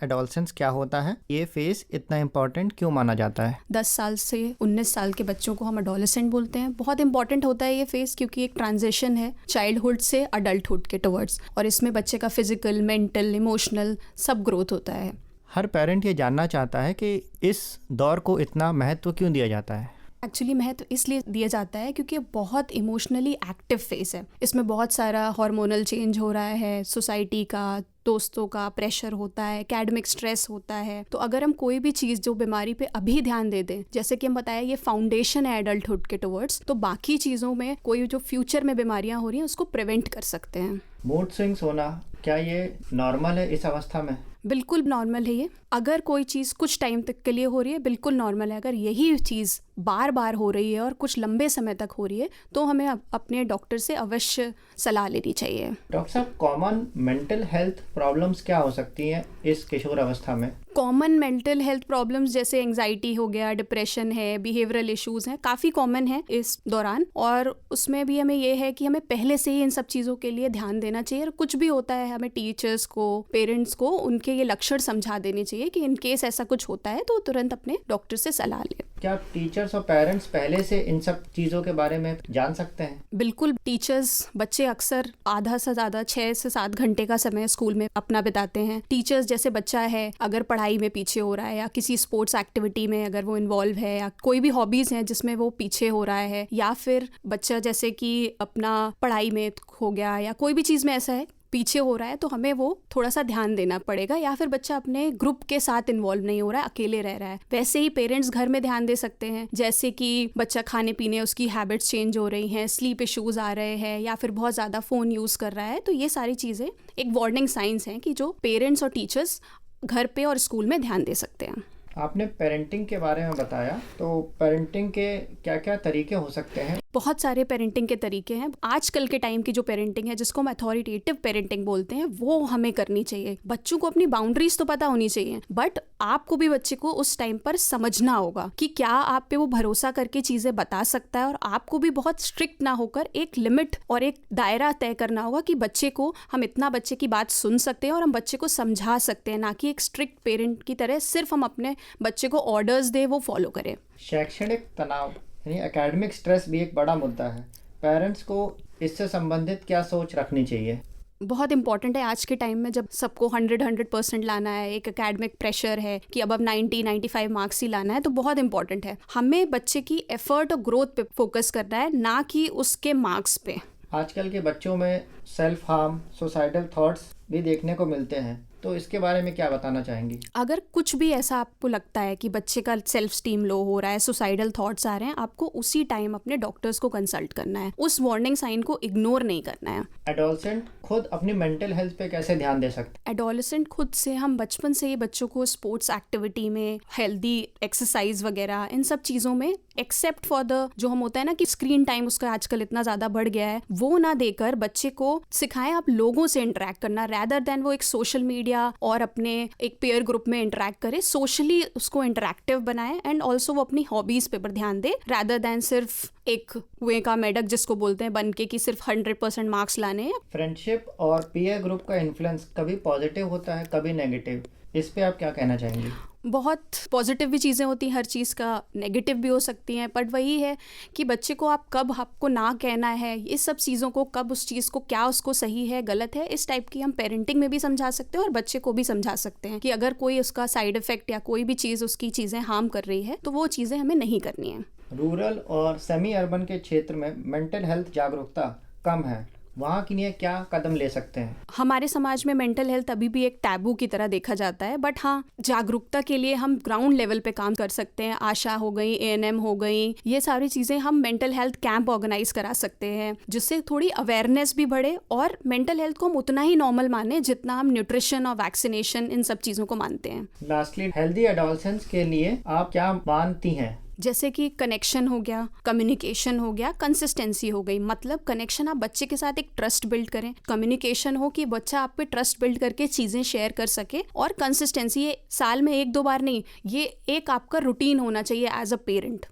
Adolescence क्या होता है, ये फेज इतना इम्पोर्टेंट क्यों माना जाता है? 10 साल से 19 साल के बच्चों को हम एडोलेसेंट बोलते हैं। बहुत इंपॉर्टेंट होता है ये फेज क्योंकि एक ट्रांजिशन है चाइल्डहुड से अडल्टहुड के टुवर्ड्स, और इसमें बच्चे का फिजिकल, मेंटल, इमोशनल सब ग्रोथ होता है। हर पेरेंट ये जानना चाहता है कि इस दौर को इतना महत्व क्यों दिया जाता है? एक्चुअली महत्व इसलिए दिया जाता है क्योंकि ये बहुत इमोशनली एक्टिव फेज है। इसमें बहुत सारा हार्मोनल चेंज हो रहा है, सोसाइटी का, दोस्तों का प्रेशर होता है, एकेडमिक स्ट्रेस होता है। तो अगर हम कोई भी चीज़ जो बीमारी पे अभी ध्यान दे दें, जैसे कि हम बताया ये फाउंडेशन है एडल्टहुड के टुवर्ड्स, तो बाकी चीज़ों में कोई जो फ्यूचर में बीमारियां हो रही हैं उसको प्रिवेंट कर सकते हैं। मूड स्विंग्स होना, क्या ये नॉर्मल है इस अवस्था में? बिल्कुल नॉर्मल है ये। अगर कोई चीज़ कुछ टाइम तक के लिए हो रही है बिल्कुल नॉर्मल है। अगर यही चीज़ बार बार हो रही है और कुछ लंबे समय तक हो रही है तो हमें अपने डॉक्टर से अवश्य सलाह लेनी चाहिए। डॉक्टर साहब, कॉमन मेंटल हेल्थ प्रॉब्लम्स क्या हो सकती हैं इस किशोर अवस्था में? कॉमन मेंटल हेल्थ प्रॉब्लम्स जैसे एंजाइटी हो गया, डिप्रेशन है, बिहेवियरल इश्यूज हैं, काफ़ी कॉमन है इस दौरान। और उसमें भी हमें ये है कि हमें पहले से ही इन सब चीज़ों के लिए ध्यान देना चाहिए। और कुछ भी होता है हमें टीचर्स को, पेरेंट्स को उनके ये लक्षण समझा देने चाहिए कि इन केस ऐसा कुछ होता है तो तुरंत अपने डॉक्टर से सलाह लें। क्या टीचर्स और पेरेंट्स पहले से इन सब चीज़ों के बारे में जान सकते हैं? बिल्कुल। टीचर्स, बच्चे अक्सर आधा से ज़्यादा 6 से 7 घंटे का समय स्कूल में अपना बिताते हैं। टीचर्स जैसे बच्चा है अगर पढ़ाई में पीछे हो रहा है या किसी स्पोर्ट्स एक्टिविटी में अगर वो इन्वॉल्व है या कोई भी हॉबीज़ हैं जिसमें वो पीछे हो रहा है, या फिर बच्चा जैसे कि अपना पढ़ाई में हो गया या कोई भी चीज़ में ऐसा है पीछे हो रहा है, तो हमें वो थोड़ा सा ध्यान देना पड़ेगा। या फिर बच्चा अपने ग्रुप के साथ इन्वॉल्व नहीं हो रहा है, अकेले रह रहा है। वैसे ही पेरेंट्स घर में ध्यान दे सकते हैं, जैसे कि बच्चा खाने पीने, उसकी हैबिट्स चेंज हो रही हैं, स्लीप इश्यूज आ रहे हैं या फिर बहुत ज़्यादा फ़ोन यूज़ कर रहा है। तो ये सारी चीज़ें एक वार्निंग साइंस हैं कि जो पेरेंट्स और टीचर्स घर पे और स्कूल में ध्यान दे सकते हैं। आपने पेरेंटिंग के बारे में बताया, तो पेरेंटिंग के क्या क्या तरीके हो सकते हैं? बहुत सारे पेरेंटिंग के तरीके हैं। आजकल के टाइम की जो पेरेंटिंग है जिसको हम अथॉरिटेटिव पेरेंटिंग बोलते हैं, वो हमें करनी चाहिए। बच्चों को अपनी बाउंड्रीज तो पता होनी चाहिए, बट आपको भी बच्चे को उस टाइम पर समझना होगा कि क्या आप पे वो भरोसा करके चीज़ें बता सकता है। और आपको भी बहुत स्ट्रिक्ट ना होकर एक लिमिट और एक दायरा तय करना होगा कि बच्चे को हम इतना बच्चे की बात सुन सकते हैं और हम बच्चे को समझा सकते हैं, ना कि एक स्ट्रिक्ट पेरेंट की तरह सिर्फ हम अपने बच्चे को ऑर्डर्स दे वो फॉलो करें। शैक्षणिक तनाव यानी एकेडमिक स्ट्रेस भी एक बड़ा मुद्दा है। पेरेंट्स को इससे संबंधित क्या सोच रखनी चाहिए? बहुत इंपॉर्टेंट है आज के टाइम में, जब सबको 100% लाना है, एक एकेडमिक प्रेशर है कि अब 90-95 मार्क्स ही लाना है, तो बहुत इंपॉर्टेंट है हमें बच्चे की एफर्ट और ग्रोथ पे फोकस करना है, ना कि उसके मार्क्स पे। आजकल के बच्चों में सेल्फ हार्म, सुसाइडल थॉट्स भी देखने को मिलते हैं, तो इसके बारे में क्या बताना चाहेंगी? अगर कुछ भी ऐसा आपको लगता है कि बच्चे का सेल्फ स्टीम लो हो रहा है, सुसाइडल थॉट्स आ रहे हैं, आपको उसी टाइम अपने डॉक्टर्स को कंसल्ट करना है। उस वार्निंग साइन को इग्नोर नहीं करना है। एडोलसेंट खुद अपनी मेंटल हेल्थ पे कैसे ध्यान दे सकते हैं? एडोलसेंट खुद से हम बचपन से ही बच्चों को स्पोर्ट्स एक्टिविटी में, हेल्दी एक्सरसाइज वगैरह, इन सब चीज़ों में, एक्सेप्ट फॉर द जो हम होता है ना कि स्क्रीन टाइम उसका आजकल इतना ज़्यादा बढ़ गया है, वो ना देकर बच्चे को सिखाएं आप लोगों से इंटरेक्ट करना, रैदर देन वो एक सोशल मीडिया और अपने एक पेयर ग्रुप में इंटरेक्ट करे। सोशली उसको इंटरेक्टिव बनाए एंड ऑल्सो वो अपनी हॉबीज पे पर ध्यान दे, रैदर देन सिर्फ एक कुएं का मेढक जिसको बोलते हैं बन के कि सिर्फ 100% मार्क्स लाने हैं। फ्रेंडशिप और पीयर ग्रुप का इन्फ्लुएंस कभी पॉजिटिव होता है, कभी नेगेटिव, इस पे आप क्या कहना चाहेंगे? बहुत पॉजिटिव भी चीज़ें होती हैं, हर चीज़ का नेगेटिव भी हो सकती हैं, बट वही है कि बच्चे को आप कब आपको ना कहना है, इस सब चीज़ों को कब, उस चीज़ को क्या उसको सही है गलत है, इस टाइप की हम पेरेंटिंग में भी समझा सकते हैं और बच्चे को भी समझा सकते हैं कि अगर कोई उसका साइड इफेक्ट या कोई भी चीज़ उसकी चीज़ें हार्म कर रही है तो वो चीज़ें हमें नहीं करनी है। रूरल और सेमी अर्बन के क्षेत्र में मेंटल हेल्थ जागरूकता कम है, वहाँ के लिए क्या कदम ले सकते हैं? हमारे समाज में मेंटल हेल्थ अभी भी एक टैबू की तरह देखा जाता है, बट हाँ, जागरूकता के लिए हम ग्राउंड लेवल पे काम कर सकते हैं। आशा हो गई, ANM हो गई, ये सारी चीज़ें हम मेंटल हेल्थ कैंप ऑर्गेनाइज करा सकते हैं, जिससे थोड़ी अवेयरनेस भी बढ़े और मेंटल हेल्थ को हम उतना ही नॉर्मल माने जितना हम न्यूट्रिशन और वैक्सीनेशन, इन सब चीज़ों को मानते हैं। लास्टली, हेल्दी एडोलसेंस के लिए आप क्या मानती हैं? जैसे कि कनेक्शन हो गया, कम्युनिकेशन हो गया, कंसिस्टेंसी हो गई। मतलब कनेक्शन, आप बच्चे के साथ एक ट्रस्ट बिल्ड करें, कम्युनिकेशन हो कि बच्चा आप पे ट्रस्ट बिल्ड करके चीज़ें शेयर कर सके, और कंसिस्टेंसी, ये साल में 1-2 बार नहीं, ये एक आपका रूटीन होना चाहिए एज अ पेरेंट।